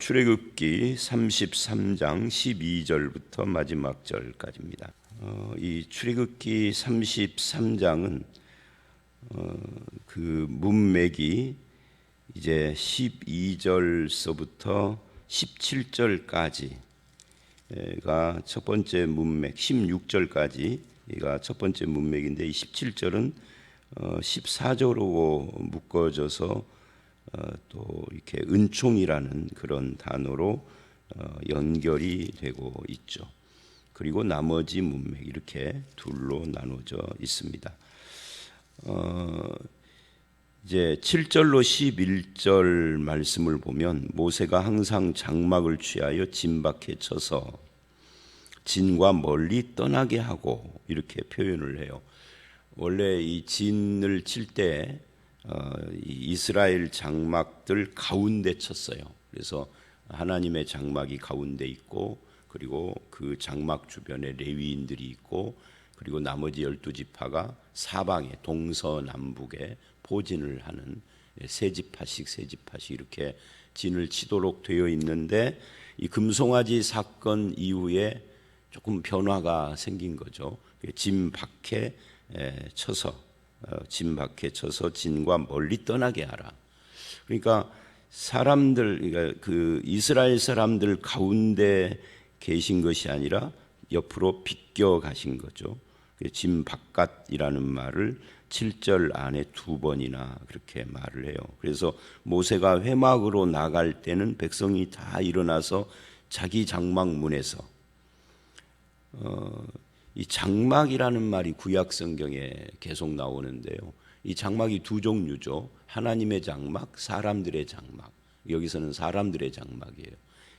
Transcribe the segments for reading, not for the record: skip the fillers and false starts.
출애굽기 33장 12절부터 마지막 절까지입니다. 이 출애굽기 33장은 그 문맥이 이제 12절서부터 17절까지가 첫 번째 문맥, 16절까지가 첫 번째 문맥인데 이 17절은 14절로 묶어져서 또 이렇게 은총이라는 그런 단어로 연결이 되고 있죠. 그리고 나머지 문맥 이렇게 둘로 나눠져 있습니다. 이제 7절로 11절 말씀을 보면 모세가 항상 장막을 취하여 진박해 쳐서 진과 멀리 떠나게 하고 이렇게 표현을 해요. 원래 이 진을 칠 때 이스라엘 장막들 가운데 쳤어요. 그래서 하나님의 장막이 가운데 있고 그리고 그 장막 주변에 레위인들이 있고 그리고 나머지 12지파가 사방에 동서남북에 포진을 하는 세 지파씩 이렇게 진을 치도록 되어 있는데 이 금송아지 사건 이후에 조금 변화가 생긴 거죠. 진 밖에 쳐서 진과 멀리 떠나게 하라. 그러니까 그 이스라엘 사람들 가운데 계신 것이 아니라 옆으로 비껴 가신 거죠. 진 바깥이라는 말을 7절 안에 두 번이나 그렇게 말을 해요. 그래서 모세가 회막으로 나갈 때는 백성이 다 일어나서 자기 장막 문에서 이 장막이라는 말이 구약 성경에 계속 나오는데요. 이 장막이 두 종류죠. 하나님의 장막, 사람들의 장막. 여기서는 사람들의 장막이에요.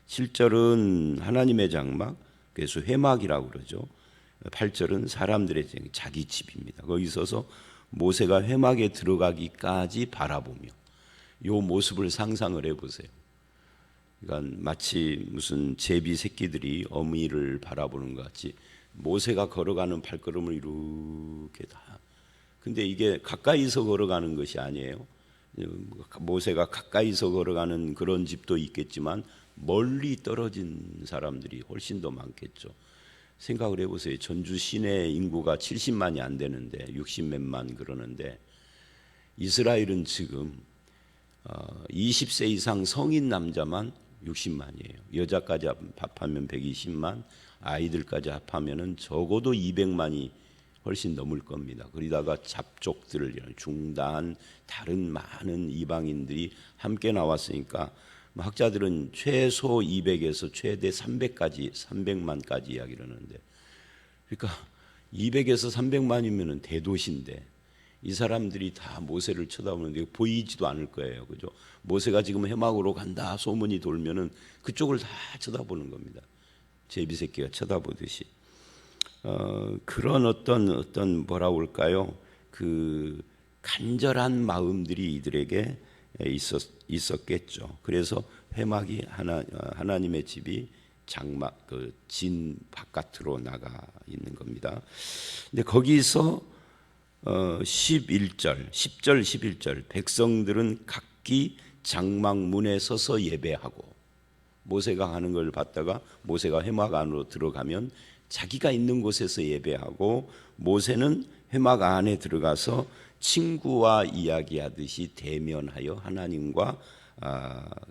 7절은 하나님의 장막, 그래서 회막이라고 그러죠. 8절은 사람들의 자기 집입니다. 거기 서서 모세가 회막에 들어가기까지 바라보며 이 모습을 상상을 해보세요. 그러니까 마치 무슨 제비 새끼들이 어미를 바라보는 것 같이 모세가 걸어가는 발걸음을 이렇게 다. 근데 이게 가까이서 걸어가는 것이 아니에요. 모세가 가까이서 걸어가는 그런 집도 있겠지만 멀리 떨어진 사람들이 훨씬 더 많겠죠. 생각을 해보세요. 전주 시내 인구가 70만이 안 되는데 60몇만 그러는데 이스라엘은 지금 20세 이상 성인 남자만 60만이에요. 여자까지 합하면 120만, 아이들까지 합하면 적어도 200만이 훨씬 넘을 겁니다. 그러다가 잡족들, 중단, 다른 많은 이방인들이 함께 나왔으니까 학자들은 최소 200에서 최대 300만까지 이야기를 하는데, 그러니까 200에서 300만이면 대도시인데 이 사람들이 다 모세를 쳐다보는데 보이지도 않을 거예요. 그죠? 모세가 지금 해막으로 간다 소문이 돌면은 그쪽을 다 쳐다보는 겁니다. 제비새끼가 쳐다보듯이. 그런 어떤 뭐라고 할까요? 그 간절한 마음들이 이들에게 있었겠죠. 그래서 회막이 하나님의 집이 장막 그 진 바깥으로 나가 있는 겁니다. 근데 거기서 11절, 10절, 11절 백성들은 각기 장막 문에 서서 예배하고 모세가 하는 걸 봤다가 모세가 회막 안으로 들어가면 자기가 있는 곳에서 예배하고 모세는 회막 안에 들어가서 친구와 이야기하듯이 대면하여 하나님과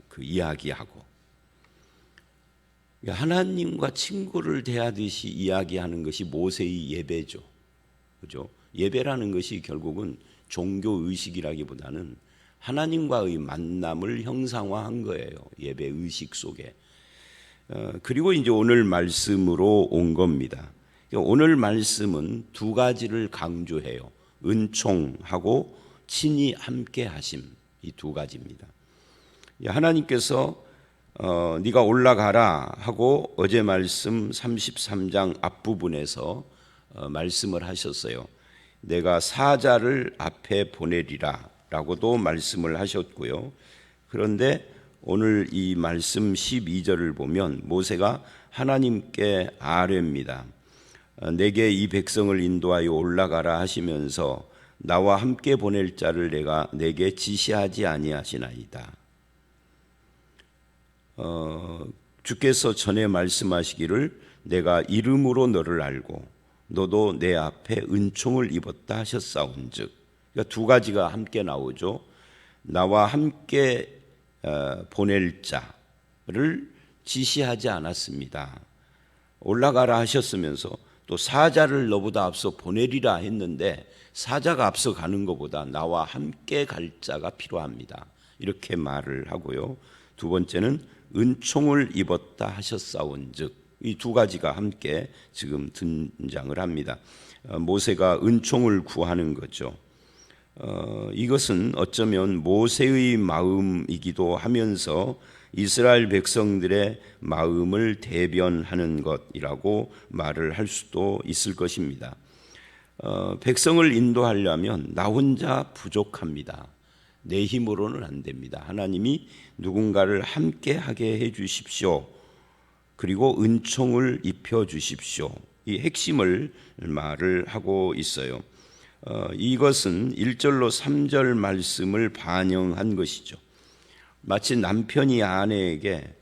그 이야기하고 하나님과 친구를 대하듯이 이야기하는 것이 모세의 예배죠. 그죠? 예배라는 것이 결국은 종교 의식이라기보다는 하나님과의 만남을 형상화한 거예요. 예배 의식 속에. 그리고 이제 오늘 말씀으로 온 겁니다. 오늘 말씀은 두 가지를 강조해요. 은총하고 친히 함께 하심, 이 두 가지입니다. 하나님께서 네가 올라가라 하고 어제 말씀 33장 앞부분에서 말씀을 하셨어요. 내가 사자를 앞에 보내리라 라고도 말씀을 하셨고요. 그런데 오늘 이 말씀 12절을 보면 모세가 하나님께 아뢰입니다. 내게 이 백성을 인도하여 올라가라 하시면서 나와 함께 보낼 자를 내가 내게 지시하지 아니하시나이다. 주께서 전에 말씀하시기를 내가 이름으로 너를 알고 너도 내 앞에 은총을 입었다 하셨사온즉, 그러니까 두 가지가 함께 나오죠. 나와 함께 보낼 자를 지시하지 않았습니다. 올라가라 하셨으면서 또 사자를 너보다 앞서 보내리라 했는데 사자가 앞서 가는 것보다 나와 함께 갈 자가 필요합니다. 이렇게 말을 하고요. 두 번째는 은총을 입었다 하셨사온즉, 이 두 가지가 함께 지금 등장을 합니다. 모세가 은총을 구하는 거죠. 이것은 어쩌면 모세의 마음이기도 하면서 이스라엘 백성들의 마음을 대변하는 것이라고 말을 할 수도 있을 것입니다. 백성을 인도하려면 나 혼자 부족합니다. 내 힘으로는 안 됩니다. 하나님이 누군가를 함께 하게 해 주십시오. 그리고 은총을 입혀 주십시오. 이 핵심을 말을 하고 있어요. 이것은 1절로 3절 말씀을 반영한 것이죠. 마치 남편이 아내에게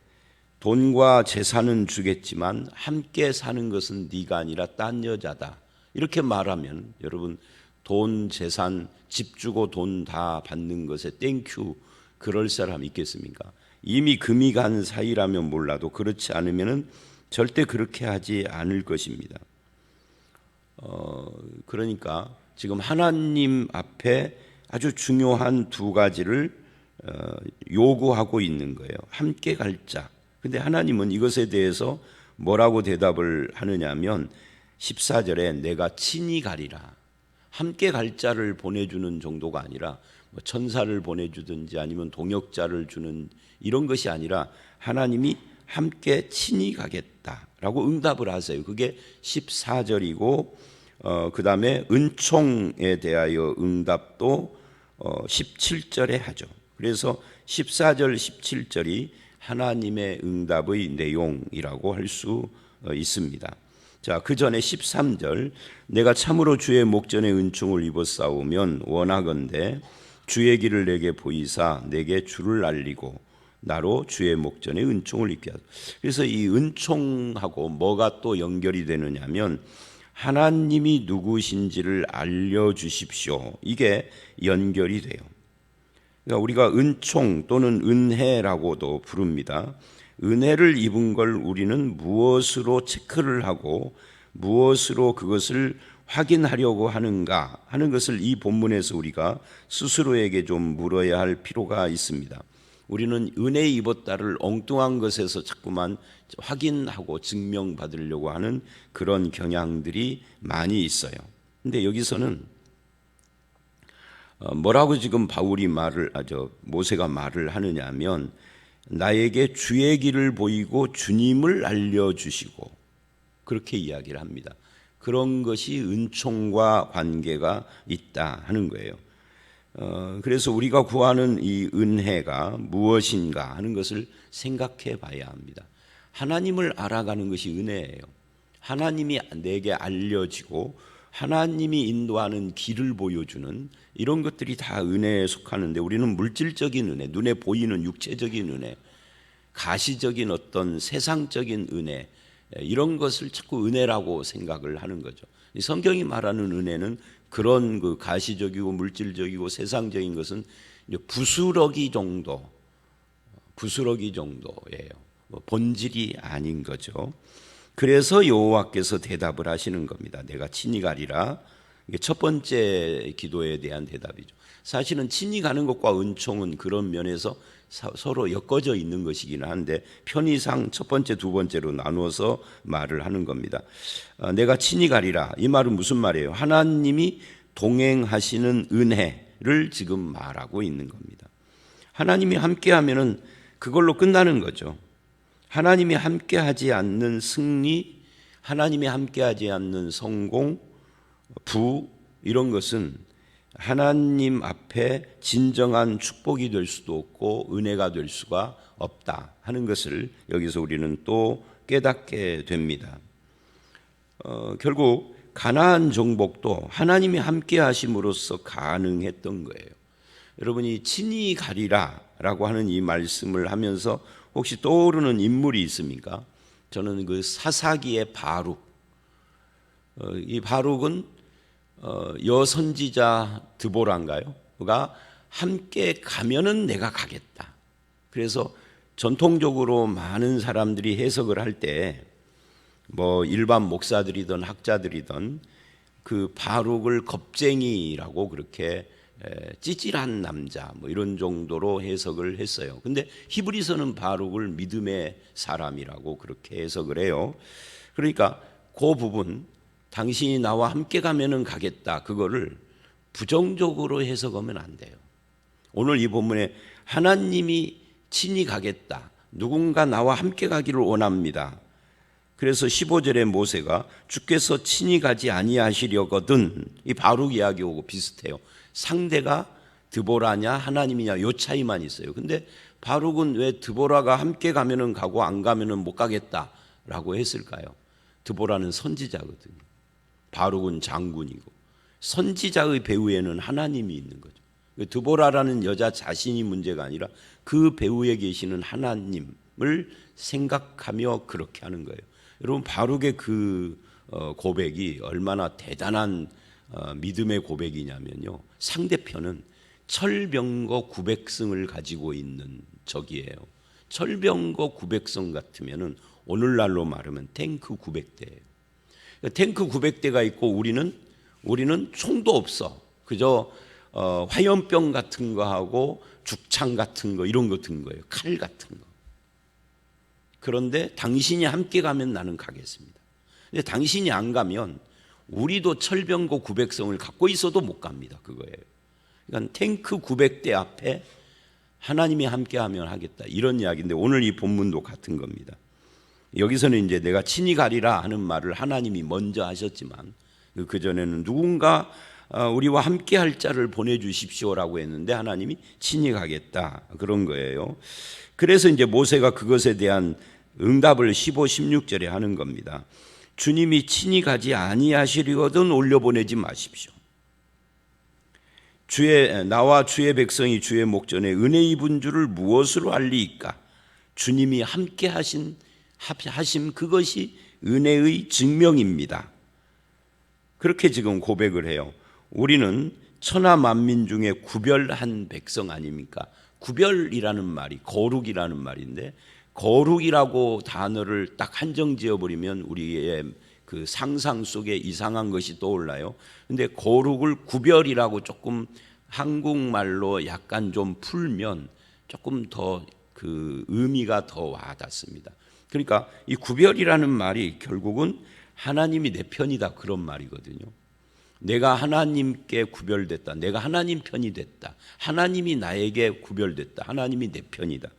돈과 재산은 주겠지만 함께 사는 것은 네가 아니라 딴 여자다, 이렇게 말하면 여러분, 돈, 재산, 집 주고 돈 다 받는 것에 땡큐 그럴 사람 있겠습니까? 이미 금이 간 사이라면 몰라도 그렇지 않으면 절대 그렇게 하지 않을 것입니다. 그러니까 지금 하나님 앞에 아주 중요한 두 가지를 요구하고 있는 거예요. 함께 갈 자. 근데 하나님은 이것에 대해서 뭐라고 대답을 하느냐면 14절에 내가 친히 가리라. 함께 갈 자를 보내주는 정도가 아니라 뭐 천사를 보내주든지 아니면 동역자를 주는 이런 것이 아니라 하나님이 함께 친히 가겠다라고 응답을 하세요. 그게 14절이고 그 다음에 은총에 대하여 응답도 17절에 하죠. 그래서 14절, 17절이 하나님의 응답의 내용이라고 할 수 있습니다. 자, 그 전에 13절, 내가 참으로 주의 목전에 은총을 입었사오면 원하건대 주의 길을 내게 보이사 내게 주를 알리고 나로 주의 목전에 은총을 입게 하소서. 그래서 이 은총하고 뭐가 또 연결이 되느냐면 하나님이 누구신지를 알려주십시오. 이게 연결이 돼요. 그러니까 우리가 은총 또는 은혜라고도 부릅니다. 은혜를 입은 걸 우리는 무엇으로 체크를 하고 무엇으로 그것을 확인하려고 하는가 하는 것을 이 본문에서 우리가 스스로에게 좀 물어야 할 필요가 있습니다. 우리는 은혜 입었다를 엉뚱한 것에서 자꾸만 확인하고 증명받으려고 하는 그런 경향들이 많이 있어요. 근데 여기서는 뭐라고 지금 모세가 말을 하느냐면 나에게 주의 길을 보이고 주님을 알려주시고 그렇게 이야기를 합니다. 그런 것이 은총과 관계가 있다 하는 거예요. 그래서 우리가 구하는 이 은혜가 무엇인가 하는 것을 생각해 봐야 합니다. 하나님을 알아가는 것이 은혜예요. 하나님이 내게 알려지고 하나님이 인도하는 길을 보여주는 이런 것들이 다 은혜에 속하는데 우리는 물질적인 은혜, 눈에 보이는 육체적인 은혜, 가시적인 어떤 세상적인 은혜, 이런 것을 자꾸 은혜라고 생각을 하는 거죠. 성경이 말하는 은혜는 그런 그 가시적이고 물질적이고 세상적인 것은 부스러기 정도예요. 본질이 아닌 거죠. 그래서 여호와께서 대답을 하시는 겁니다. 내가 친히 가리라. 이게 첫 번째 기도에 대한 대답이죠. 사실은 친히 가는 것과 은총은 그런 면에서 서로 엮어져 있는 것이기는 한데 편의상 첫 번째, 두 번째로 나누어서 말을 하는 겁니다. 내가 친히 가리라. 이 말은 무슨 말이에요? 하나님이 동행하시는 은혜를 지금 말하고 있는 겁니다. 하나님이 함께하면은 그걸로 끝나는 거죠. 하나님이 함께하지 않는 승리, 하나님이 함께하지 않는 성공, 부 이런 것은 하나님 앞에 진정한 축복이 될 수도 없고 은혜가 될 수가 없다 하는 것을 여기서 우리는 또 깨닫게 됩니다. 결국 가나안 정복도 하나님이 함께 하심으로써 가능했던 거예요. 여러분이 친히 가리라라고 하는 이 말씀을 하면서 혹시 떠오르는 인물이 있습니까? 저는 그 사사기의 바룩, 이 바룩은 여선지자 드보라인가요? 그가 함께 가면은 내가 가겠다. 그래서 전통적으로 많은 사람들이 해석을 할 때 뭐 일반 목사들이든 학자들이든 그 바룩을 겁쟁이라고 그렇게 찌질한 남자 뭐 이런 정도로 해석을 했어요. 근데 히브리서는 바룩을 믿음의 사람이라고 그렇게 해석을 해요. 그러니까 그 부분, 당신이 나와 함께 가면은 가겠다, 그거를 부정적으로 해석하면 안 돼요. 오늘 이 본문에 하나님이 친히 가겠다, 누군가 나와 함께 가기를 원합니다. 그래서 15절에 모세가 주께서 친히 가지 아니하시려거든, 이 바룩 이야기하고 비슷해요. 상대가 드보라냐 하나님이냐 요 차이만 있어요. 근데 바룩은 왜 드보라가 함께 가면은 가고 안 가면은 못 가겠다라고 했을까요? 드보라는 선지자거든요. 바룩은 장군이고, 선지자의 배후에는 하나님이 있는 거죠. 드보라라는 여자 자신이 문제가 아니라 그 배후에 계시는 하나님을 생각하며 그렇게 하는 거예요. 여러분, 바룩의 그 고백이 얼마나 대단한 믿음의 고백이냐면요, 상대편은 철병거 900승을 가지고 있는 적이에요. 철병거 900성 같으면은 오늘날로 말하면 탱크 900대예요. 탱크 900대가 있고 우리는 총도 없어. 그저 화염병 같은 거 하고 죽창 같은 거 이런 거 든 거예요. 칼 같은 거. 그런데 당신이 함께 가면 나는 가겠습니다. 근데 당신이 안 가면 우리도 철병거 900성을 갖고 있어도 못 갑니다. 그거예요. 그러니까 탱크 900대 앞에 하나님이 함께하면 하겠다, 이런 이야기인데 오늘 이 본문도 같은 겁니다. 여기서는 이제 내가 친히 가리라 하는 말을 하나님이 먼저 하셨지만 그전에는 누군가 우리와 함께할 자를 보내주십시오라고 했는데 하나님이 친히 가겠다, 그런 거예요. 그래서 이제 모세가 그것에 대한 응답을 15, 16절에 하는 겁니다. 주님이 친히 가지 아니하시려거든 올려보내지 마십시오. 나와 주의 백성이 주의 목전에 은혜 입은 줄을 무엇으로 알리이까? 주님이 함께 하심 그것이 은혜의 증명입니다. 그렇게 지금 고백을 해요. 우리는 천하 만민 중에 구별한 백성 아닙니까? 구별이라는 말이 거룩이라는 말인데, 거룩이라고 단어를 딱 한정 지어버리면 우리의 그 상상 속에 이상한 것이 떠올라요. 근데 거룩을 구별이라고 조금 한국말로 약간 좀 풀면 조금 더 그 의미가 더 와닿습니다. 그러니까 이 구별이라는 말이 결국은 하나님이 내 편이다, 그런 말이거든요. 내가 하나님께 구별됐다, 내가 하나님 편이 됐다, 하나님이 나에게 구별됐다, 하나님이 내 편이다,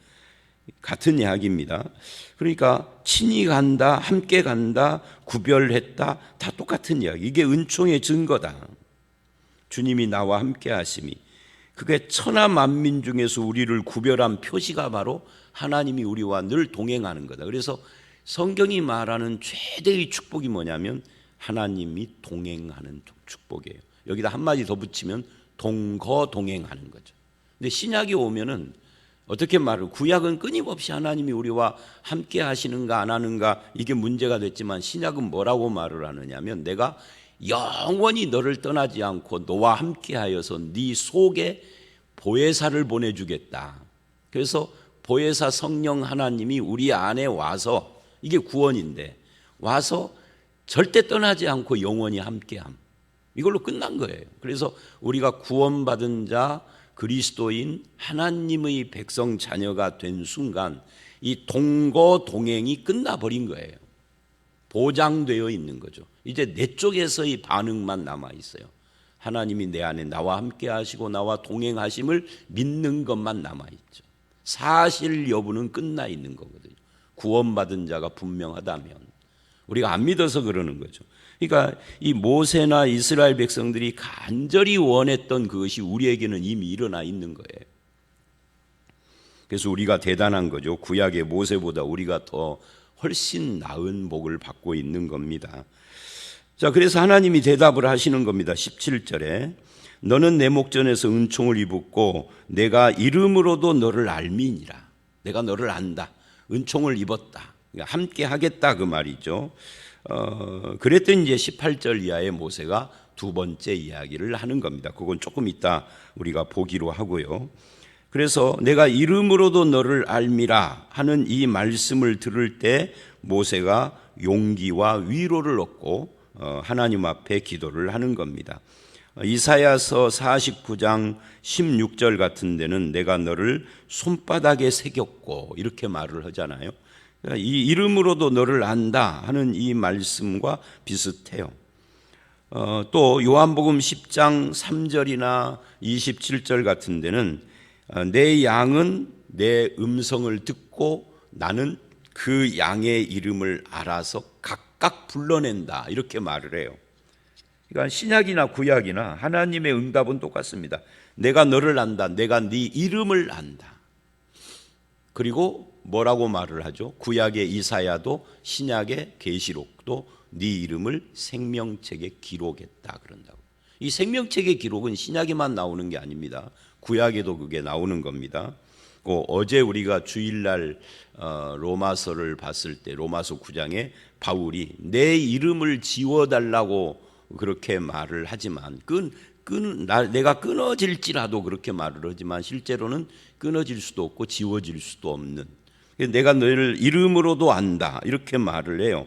같은 이야기입니다. 그러니까 친히 간다, 함께 간다, 구별했다, 다 똑같은 이야기. 이게 은총의 증거다. 주님이 나와 함께 하심이, 그게 천하 만민 중에서 우리를 구별한 표시가 바로 하나님이 우리와 늘 동행하는 거다. 그래서 성경이 말하는 최대의 축복이 뭐냐면 하나님이 동행하는 축복이에요. 여기다 한마디 더 붙이면 동거동행하는 거죠. 근데 신약이 오면은 어떻게 말을, 구약은 끊임없이 하나님이 우리와 함께 하시는가 안 하는가 이게 문제가 됐지만 신약은 뭐라고 말을 하느냐면 내가 영원히 너를 떠나지 않고 너와 함께 하여서 네 속에 보혜사를 보내주겠다. 그래서 보혜사 성령 하나님이 우리 안에 와서, 이게 구원인데 와서 절대 떠나지 않고 영원히 함께함, 이걸로 끝난 거예요. 그래서 우리가 구원받은 자, 그리스도인 하나님의 백성 자녀가 된 순간 이 동거동행이 끝나버린 거예요. 보장되어 있는 거죠. 이제 내 쪽에서의 반응만 남아있어요. 하나님이 내 안에 나와 함께 하시고 나와 동행하심을 믿는 것만 남아있죠. 사실 여부는 끝나 있는 거거든요. 구원받은 자가 분명하다면. 우리가 안 믿어서 그러는 거죠. 그러니까 이 모세나 이스라엘 백성들이 간절히 원했던 그것이 우리에게는 이미 일어나 있는 거예요. 그래서 우리가 대단한 거죠. 구약의 모세보다 우리가 더 훨씬 나은 복을 받고 있는 겁니다. 자, 그래서 하나님이 대답을 하시는 겁니다. 17절에 너는 내 목전에서 은총을 입었고 내가 이름으로도 너를 알미니라. 내가 너를 안다. 은총을 입었다. 그러니까 함께 하겠다 그 말이죠. 그랬더니 이제 18절 이하의 모세가 두 번째 이야기를 하는 겁니다. 그건 조금 이따 우리가 보기로 하고요. 그래서 내가 이름으로도 너를 알미라 하는 이 말씀을 들을 때 모세가 용기와 위로를 얻고 하나님 앞에 기도를 하는 겁니다. 이사야서 49장 16절 같은 데는 내가 너를 손바닥에 새겼고 이렇게 말을 하잖아요. 이 이름으로도 너를 안다 하는 이 말씀과 비슷해요. 또 요한복음 10장 3절이나 27절 같은 데는 내 양은 내 음성을 듣고 나는 그 양의 이름을 알아서 각각 불러낸다 이렇게 말을 해요. 그러니까 신약이나 구약이나 하나님의 응답은 똑같습니다. 내가 너를 안다. 내가 네 이름을 안다. 그리고 뭐라고 말을 하죠? 구약의 이사야도 신약의 계시록도 네 이름을 생명책에 기록했다 그런다고. 이 생명책의 기록은 신약에만 나오는 게 아닙니다. 구약에도 그게 나오는 겁니다. 어제 우리가 주일날 로마서를 봤을 때 로마서 9장에 바울이 내 이름을 지워달라고 그렇게 말을 하지만 내가 끊어질지라도 그렇게 말을 하지만 실제로는 끊어질 수도 없고 지워질 수도 없는, 내가 너를 이름으로도 안다 이렇게 말을 해요.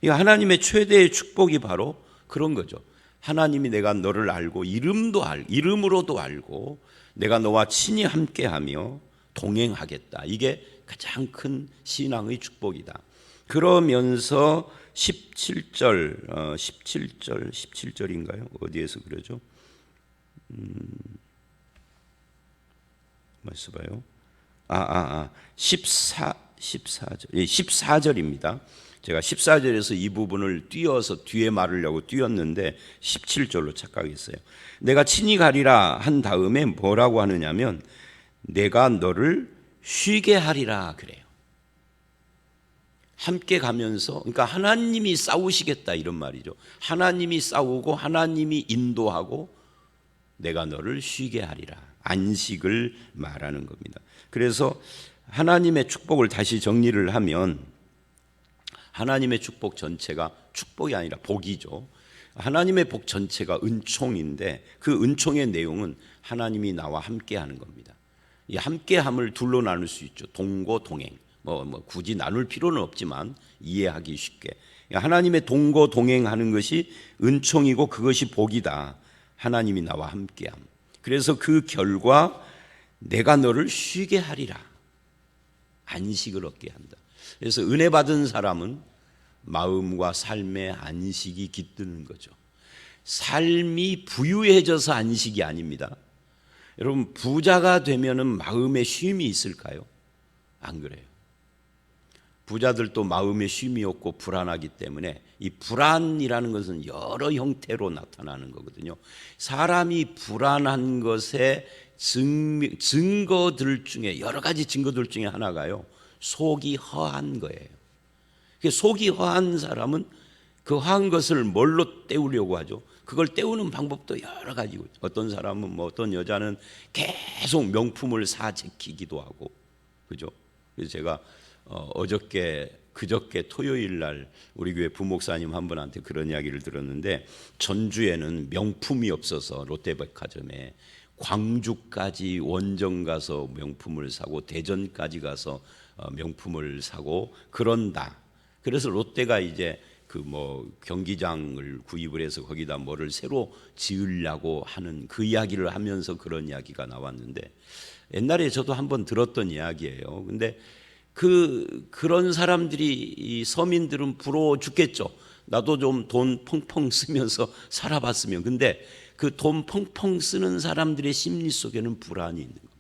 하나님의 최대의 축복이 바로 그런 거죠. 하나님이 내가 너를 알고 이름으로도 알고 내가 너와 친히 함께하며 동행하겠다. 이게 가장 큰 신앙의 축복이다. 그러면서 17절인가요? 어디에서 그러죠? 말씀 봐요. 14절입니다. 제가 14절에서 이 부분을 띄어서 뒤에 말하려고 띄었는데 17절로 착각했어요. 내가 친히 가리라 한 다음에 뭐라고 하느냐면 내가 너를 쉬게 하리라 그래요. 함께 가면서, 그러니까 하나님이 싸우시겠다 이런 말이죠. 하나님이 싸우고 하나님이 인도하고 내가 너를 쉬게 하리라. 안식을 말하는 겁니다. 그래서 하나님의 축복을 다시 정리를 하면 하나님의 축복 전체가 축복이 아니라 복이죠. 하나님의 복 전체가 은총인데 그 은총의 내용은 하나님이 나와 함께하는 겁니다. 이 함께함을 둘로 나눌 수 있죠. 동고동행. 굳이 나눌 필요는 없지만 이해하기 쉽게 하나님의 동고동행하는 것이 은총이고 그것이 복이다. 하나님이 나와 함께함. 그래서 그 결과 내가 너를 쉬게 하리라. 안식을 얻게 한다. 그래서 은혜 받은 사람은 마음과 삶의 안식이 깃드는 거죠. 삶이 부유해져서 안식이 아닙니다. 여러분 부자가 되면은 마음에 쉼이 있을까요? 안 그래요. 부자들도 마음에 쉼이 없고 불안하기 때문에 이 불안이라는 것은 여러 형태로 나타나는 거거든요. 사람이 불안한 것의 증거들 중에 여러 가지 증거들 중에 하나가요. 속이 허한 거예요. 속이 허한 사람은 그 허한 것을 뭘로 때우려고 하죠? 그걸 때우는 방법도 여러 가지고 어떤 사람은 어떤 여자는 계속 명품을 사 제끼기도 하고 그죠? 그래서 제가 그저께 토요일 날 우리 교회 부목사님 한 분한테 그런 이야기를 들었는데 전주에는 명품이 없어서 롯데백화점에 광주까지 원정 가서 명품을 사고 대전까지 가서 명품을 사고 그런다. 그래서 롯데가 이제 경기장을 구입을 해서 거기다 뭐를 새로 지으려고 하는 그 이야기를 하면서 그런 이야기가 나왔는데 옛날에 저도 한번 들었던 이야기예요. 근데 그런 사람들이 이 서민들은 부러워 죽겠죠. 나도 좀 돈 펑펑 쓰면서 살아봤으면. 근데 그 돈 펑펑 쓰는 사람들의 심리 속에는 불안이 있는 겁니다.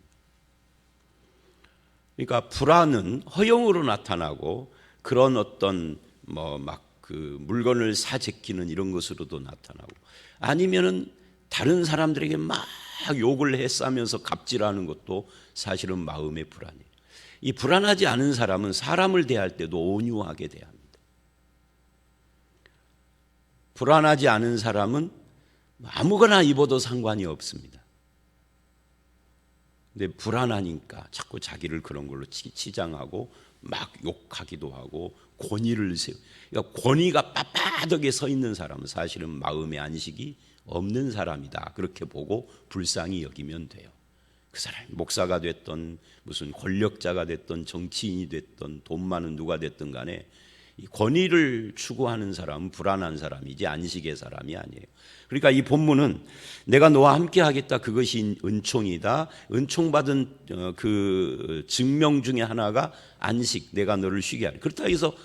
그러니까 불안은 허용으로 나타나고 그런 어떤 물건을 사 제끼는 이런 것으로도 나타나고 아니면은 다른 사람들에게 막 욕을 해싸면서 갑질하는 것도 사실은 마음의 불안이에요. 이 불안하지 않은 사람은 사람을 대할 때도 온유하게 대합니다. 불안하지 않은 사람은 아무거나 입어도 상관이 없습니다. 근데 불안하니까 자꾸 자기를 그런 걸로 치장하고 막 욕하기도 하고 권위를 세우. 그러니까 권위가 빳빳하게 서 있는 사람은 사실은 마음의 안식이 없는 사람이다. 그렇게 보고 불쌍히 여기면 돼요. 그 사람이 목사가 됐던 무슨 권력자가 됐던 정치인이 됐던 돈 많은 누가 됐든 간에 이 권위를 추구하는 사람은 불안한 사람이지 안식의 사람이 아니에요. 그러니까 이 본문은 내가 너와 함께 하겠다, 그것이 은총이다. 은총받은 그 증명 중에 하나가 안식, 내가 너를 쉬게 하리. 그렇다 해서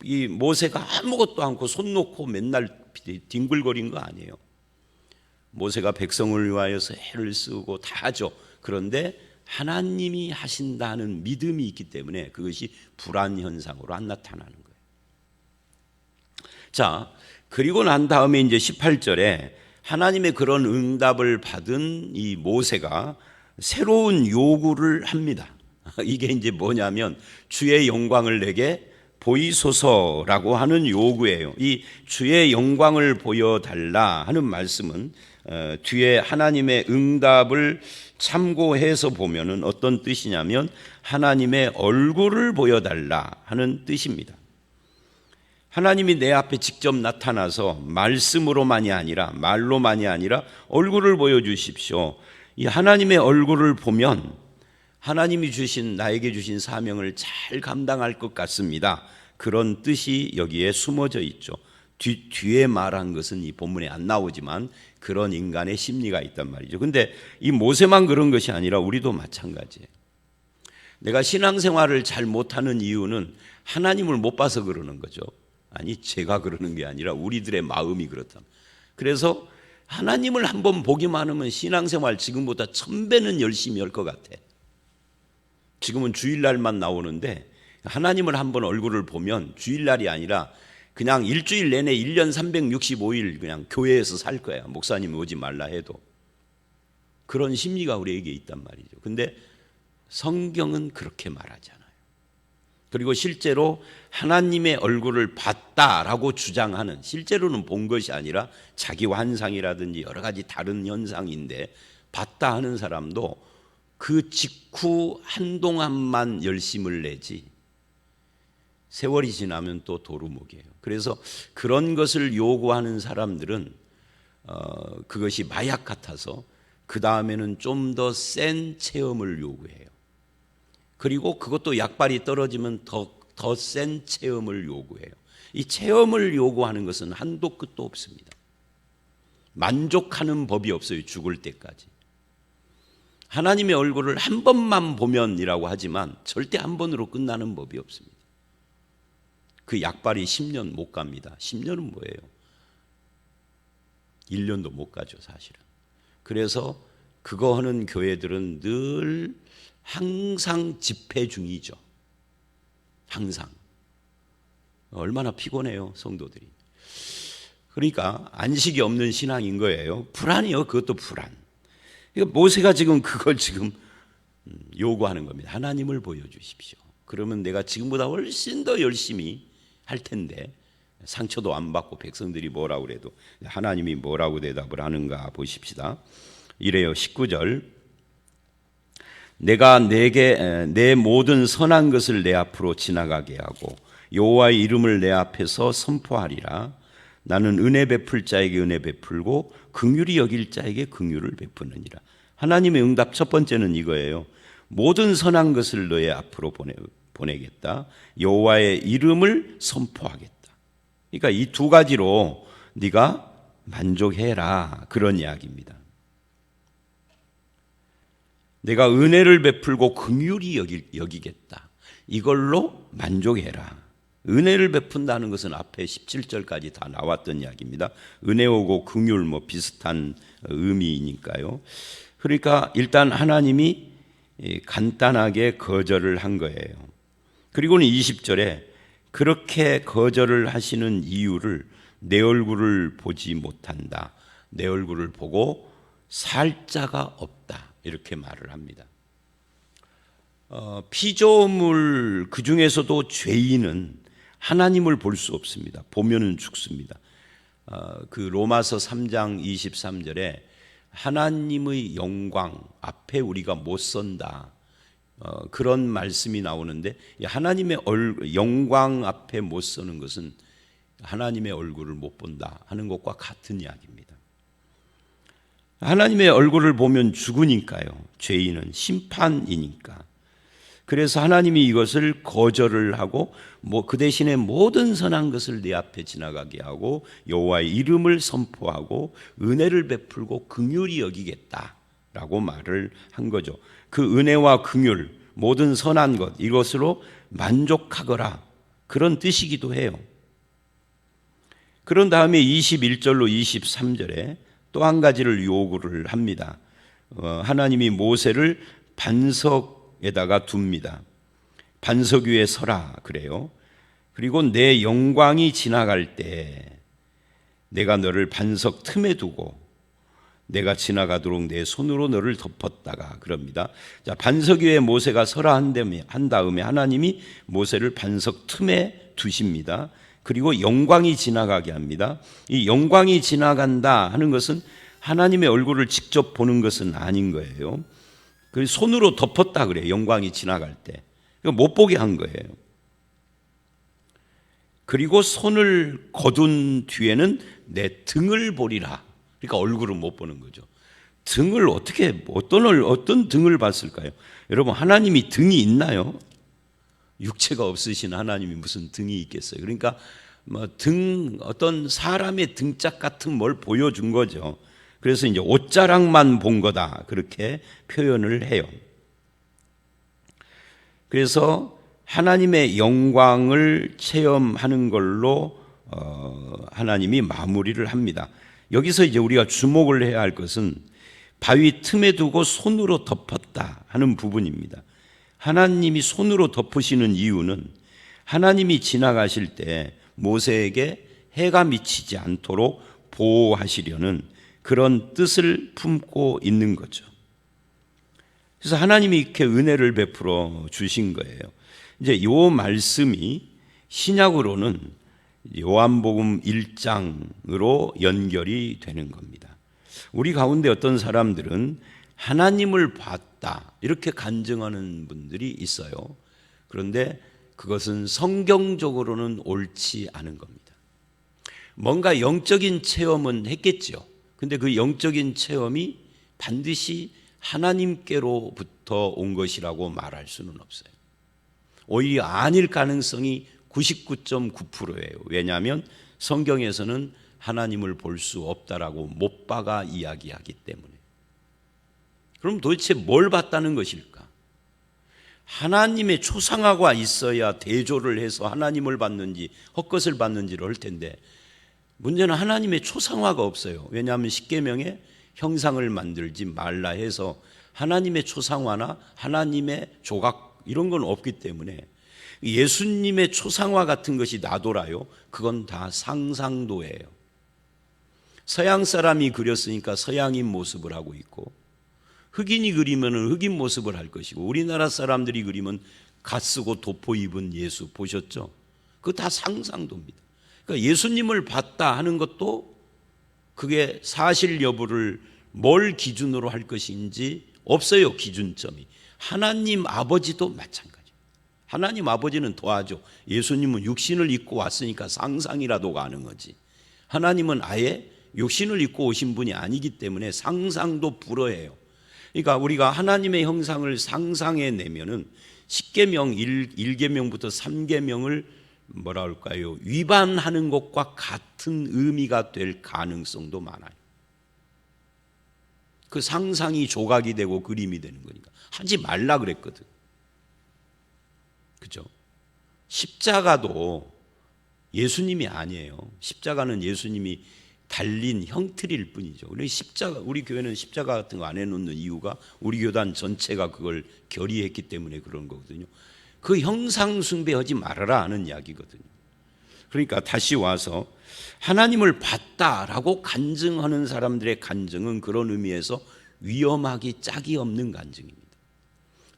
이 모세가 아무것도 않고 손 놓고 맨날 뒹굴거린 거 아니에요. 모세가 백성을 위하여서 애를 쓰고 다 하죠. 그런데 하나님이 하신다는 믿음이 있기 때문에 그것이 불안 현상으로 안 나타나는 거예요. 자, 그리고 난 다음에 이제 18절에 하나님의 그런 응답을 받은 이 모세가 새로운 요구를 합니다. 이게 이제 뭐냐면 주의 영광을 내게 보이소서라고 하는 요구예요. 이 주의 영광을 보여달라 하는 말씀은 뒤에 하나님의 응답을 참고해서 보면은 어떤 뜻이냐면 하나님의 얼굴을 보여달라 하는 뜻입니다. 하나님이 내 앞에 직접 나타나서 말씀으로만이 아니라 말로만이 아니라 얼굴을 보여주십시오. 이 하나님의 얼굴을 보면 하나님이 주신 나에게 주신 사명을 잘 감당할 것 같습니다. 그런 뜻이 여기에 숨어져 있죠. 뒤에 말한 것은 이 본문에 안 나오지만 그런 인간의 심리가 있단 말이죠. 근데 이 모세만 그런 것이 아니라 우리도 마찬가지예요. 내가 신앙생활을 잘 못하는 이유는 하나님을 못 봐서 그러는 거죠. 아니, 제가 그러는 게 아니라 우리들의 마음이 그렇다. 그래서 하나님을 한번 보기만 하면 신앙생활 지금보다 1000배는 열심히 할 것 같아. 지금은 주일날만 나오는데 하나님을 한번 얼굴을 보면 주일날이 아니라 그냥 일주일 내내 1년 365일 그냥 교회에서 살 거야. 목사님 오지 말라 해도. 그런 심리가 우리에게 있단 말이죠. 근데 성경은 그렇게 말하잖아요. 그리고 실제로 하나님의 얼굴을 봤다라고 주장하는, 실제로는 본 것이 아니라 자기 환상이라든지 여러 가지 다른 현상인데 봤다 하는 사람도 그 직후 한동안만 열심을 내지 세월이 지나면 또 도루묵이에요. 그래서 그런 것을 요구하는 사람들은 그것이 마약 같아서 그 다음에는 좀 더 센 체험을 요구해요. 그리고 그것도 약발이 떨어지면 더 센 체험을 요구해요. 이 체험을 요구하는 것은 한도 끝도 없습니다. 만족하는 법이 없어요. 죽을 때까지. 하나님의 얼굴을 한 번만 보면이라고 하지만 절대 한 번으로 끝나는 법이 없습니다. 그 약발이 10년 못 갑니다. 10년은 뭐예요? 1년도 못 가죠, 사실은. 그래서 그거 하는 교회들은 늘 항상 집회 중이죠. 항상. 얼마나 피곤해요, 성도들이. 그러니까 안식이 없는 신앙인 거예요. 불안이요, 그것도 불안. 그러니까 모세가 지금 그걸 지금 요구하는 겁니다. 하나님을 보여주십시오. 그러면 내가 지금보다 훨씬 더 열심히 할 텐데 상처도 안 받고 백성들이 뭐라고 그래도 하나님이 뭐라고 대답을 하는가 보십시다. 이래요. 19절 내가 내게 내 모든 선한 것을 내 앞으로 지나가게 하고 여호와의 이름을 내 앞에서 선포하리라. 나는 은혜 베풀 자에게 은혜 베풀고 긍휼히 여길 자에게 긍휼을 베푸느니라. 하나님의 응답 첫 번째는 이거예요. 모든 선한 것을 너의 앞으로 보내겠다. 여호와의 이름을 선포하겠다. 그러니까 이 두 가지로 네가 만족해라, 그런 이야기입니다. 내가 은혜를 베풀고 긍휼히 여기겠다. 이걸로 만족해라. 은혜를 베푼다는 것은 앞에 17절까지 다 나왔던 이야기입니다. 은혜오고 긍휼 뭐 비슷한 의미니까요. 그러니까 일단 하나님이 간단하게 거절을 한 거예요. 그리고는 20절에 그렇게 거절을 하시는 이유를 내 얼굴을 보지 못한다. 내 얼굴을 보고 살 자가 없다. 이렇게 말을 합니다. 피조물 그 중에서도 죄인은 하나님을 볼 수 없습니다. 보면은 죽습니다. 그 로마서 3장 23절에 하나님의 영광 앞에 우리가 못 선다. 그런 말씀이 나오는데 하나님의 영광 앞에 못 서는 것은 하나님의 얼굴을 못 본다 하는 것과 같은 이야기입니다. 하나님의 얼굴을 보면 죽으니까요. 죄인은 심판이니까. 그래서 하나님이 이것을 거절을 하고 그 대신에 모든 선한 것을 내 앞에 지나가게 하고 여호와의 이름을 선포하고 은혜를 베풀고 긍휼히 여기겠다라고 말을 한 거죠. 그 은혜와 긍휼, 모든 선한 것 이것으로 만족하거라 그런 뜻이기도 해요. 그런 다음에 21절로 23절에 또 한 가지를 요구를 합니다. 하나님이 모세를 반석에다가 둡니다. 반석 위에 서라 그래요. 그리고 내 영광이 지나갈 때 내가 너를 반석 틈에 두고 내가 지나가도록 내 손으로 너를 덮었다가 그럽니다. 자, 반석 위에 모세가 서라 한 다음에 하나님이 모세를 반석 틈에 두십니다. 그리고 영광이 지나가게 합니다. 이 영광이 지나간다 하는 것은 하나님의 얼굴을 직접 보는 것은 아닌 거예요. 그 손으로 덮었다 그래요. 영광이 지나갈 때. 못 보게 한 거예요. 그리고 손을 거둔 뒤에는 내 등을 보리라. 그러니까 얼굴은 못 보는 거죠. 등을 어떤 등을 봤을까요? 여러분, 하나님이 등이 있나요? 육체가 없으신 하나님이 무슨 등이 있겠어요? 그러니까 어떤 사람의 등짝 같은 뭘 보여준 거죠. 그래서 이제 옷자락만 본 거다 그렇게 표현을 해요. 그래서 하나님의 영광을 체험하는 걸로 하나님이 마무리를 합니다. 여기서 이제 우리가 주목을 해야 할 것은 바위 틈에 두고 손으로 덮었다 하는 부분입니다. 하나님이 손으로 덮으시는 이유는 하나님이 지나가실 때 모세에게 해가 미치지 않도록 보호하시려는 그런 뜻을 품고 있는 거죠. 그래서 하나님이 이렇게 은혜를 베풀어 주신 거예요. 이제 이 말씀이 신약으로는 요한복음 1장으로 연결이 되는 겁니다. 우리 가운데 어떤 사람들은 하나님을 봤다 이렇게 간증하는 분들이 있어요. 그런데 그것은 성경적으로는 옳지 않은 겁니다. 뭔가 영적인 체험은 했겠죠. 근데 그 영적인 체험이 반드시 하나님께로부터 온 것이라고 말할 수는 없어요. 오히려 아닐 가능성이 99.9%예요. 왜냐하면 성경에서는 하나님을 볼 수 없다라고 못 박아 이야기하기 때문에. 그럼 도대체 뭘 봤다는 것일까? 하나님의 초상화가 있어야 대조를 해서 하나님을 봤는지 헛것을 봤는지를 할 텐데 문제는 하나님의 초상화가 없어요. 왜냐하면 십계명에 형상을 만들지 말라 해서 하나님의 초상화나 하나님의 조각 이런 건 없기 때문에 예수님의 초상화 같은 것이 나돌아요. 그건 다 상상도예요. 서양 사람이 그렸으니까 서양인 모습을 하고 있고 흑인이 그리면 흑인 모습을 할 것이고 우리나라 사람들이 그리면 갓 쓰고 도포 입은 예수 보셨죠? 그거 다 상상도입니다. 그러니까 예수님을 봤다 하는 것도 그게 사실 여부를 뭘 기준으로 할 것인지 없어요. 기준점이. 하나님 아버지도 마찬가지예요. 하나님 아버지는 더하죠. 예수님은 육신을 입고 왔으니까 상상이라도 가능하지. 하나님은 아예 육신을 입고 오신 분이 아니기 때문에 상상도 불허해요. 그러니까 우리가 하나님의 형상을 상상해 내면은 10계명 1계명부터 3계명을 뭐라 할까요? 위반하는 것과 같은 의미가 될 가능성도 많아요. 그 상상이 조각이 되고 그림이 되는 거니까 하지 말라 그랬거든. 그죠? 십자가도 예수님이 아니에요. 십자가는 예수님이 달린 형틀일 뿐이죠. 우리 교회는 십자가 같은 거 안 해놓는 이유가 우리 교단 전체가 그걸 결의했기 때문에 그런 거거든요. 그 형상 숭배하지 말아라 하는 이야기거든요. 그러니까 다시 와서 하나님을 봤다라고 간증하는 사람들의 간증은 그런 의미에서 위험하기 짝이 없는 간증입니다.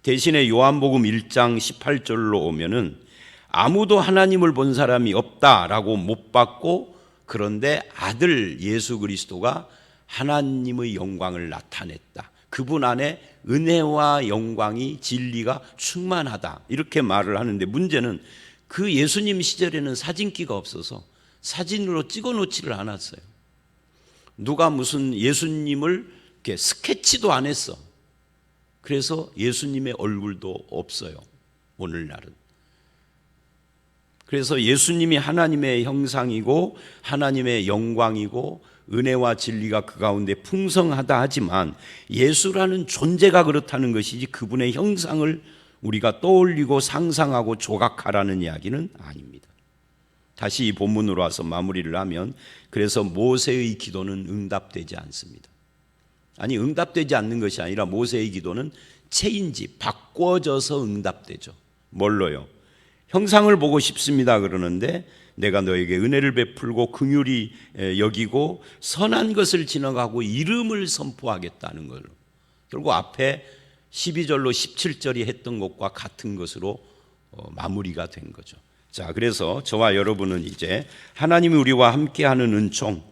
대신에 요한복음 1장 18절로 오면은 아무도 하나님을 본 사람이 없다라고 못 봤고 그런데 아들 예수 그리스도가 하나님의 영광을 나타냈다. 그분 안에 은혜와 영광이 진리가 충만하다 이렇게 말을 하는데, 문제는 그 예수님 시절에는 사진기가 없어서 사진으로 찍어 놓지를 않았어요. 누가 무슨 예수님을 이렇게 스케치도 안 했어. 그래서 예수님의 얼굴도 없어요, 오늘날은. 그래서 예수님이 하나님의 형상이고 하나님의 영광이고 은혜와 진리가 그 가운데 풍성하다 하지만, 예수라는 존재가 그렇다는 것이지 그분의 형상을 우리가 떠올리고 상상하고 조각하라는 이야기는 아닙니다. 다시 이 본문으로 와서 마무리를 하면, 그래서 모세의 기도는 응답되지 않습니다. 아니, 응답되지 않는 것이 아니라 모세의 기도는 체인지, 바꿔져서 응답되죠. 뭘로요? 형상을 보고 싶습니다 그러는데, 내가 너에게 은혜를 베풀고 긍휼히 여기고 선한 것을 지나가고 이름을 선포하겠다는 걸로, 결국 앞에 12절로 17절이 했던 것과 같은 것으로 마무리가 된 거죠. 자, 그래서 저와 여러분은 이제 하나님이 우리와 함께하는 은총,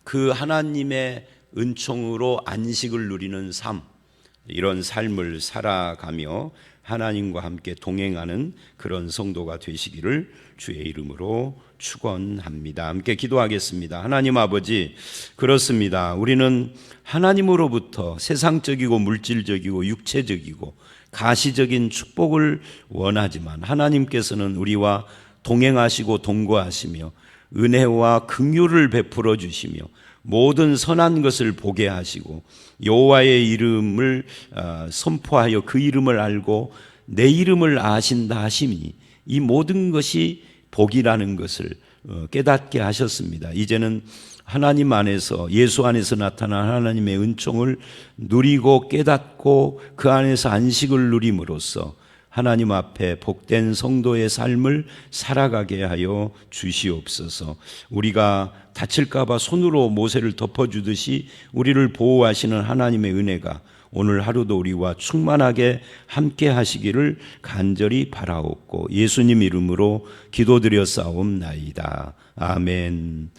그 하나님의 은총으로 안식을 누리는 삶, 이런 삶을 살아가며 하나님과 함께 동행하는 그런 성도가 되시기를 주의 이름으로 축원합니다. 함께 기도하겠습니다. 하나님 아버지, 그렇습니다. 우리는 하나님으로부터 세상적이고 물질적이고 육체적이고 가시적인 축복을 원하지만, 하나님께서는 우리와 동행하시고 동거하시며 은혜와 긍휼을 베풀어 주시며 모든 선한 것을 보게 하시고 여호와의 이름을 선포하여 그 이름을 알고 내 이름을 아신다 하심이, 이 모든 것이 복이라는 것을 깨닫게 하셨습니다. 이제는 하나님 안에서, 예수 안에서 나타난 하나님의 은총을 누리고 깨닫고 그 안에서 안식을 누림으로써 하나님 앞에 복된 성도의 삶을 살아가게 하여 주시옵소서. 우리가 다칠까 봐 손으로 모세를 덮어주듯이 우리를 보호하시는 하나님의 은혜가 오늘 하루도 우리와 충만하게 함께 하시기를 간절히 바라옵고 예수님 이름으로 기도드려 싸움나이다. 아멘.